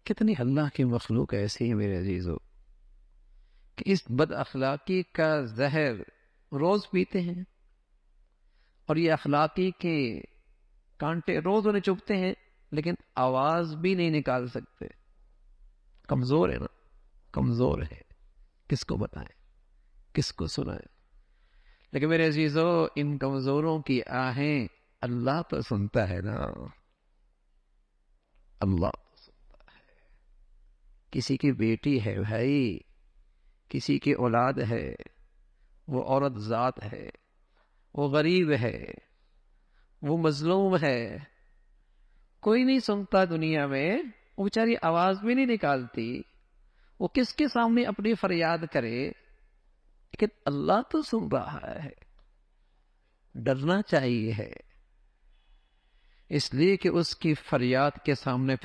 کتنی اللہ کی مخلوق ایسی ہے میرے عزیزو کہ اس بد اخلاقی کا زہر روز پیتے ہیں، اور یہ اخلاقی کے کانٹے روز انہیں چبھتے ہیں، لیکن آواز بھی نہیں نکال سکتے. کمزور ہے نا، کمزور ہے. کس کو بتائیں، کس کو سنائیں؟ لیکن میرے عزیزو، ان کمزوروں کی آہیں اللہ تو سنتا ہے نا. اللہ تو سنتا ہے. کسی کی بیٹی ہے بھائی، کسی کی اولاد ہے، وہ عورت ذات ہے، وہ غریب ہے، وہ مظلوم ہے، کوئی نہیں سنتا دنیا میں، وہ بیچاری آواز بھی نہیں نکالتی، وہ کس کے سامنے اپنی فریاد کرے؟ لیکن اللہ تو سن رہا ہے. ڈرنا چاہیے ہے، اس لیے کہ اس کی فریاد کے سامنے پھر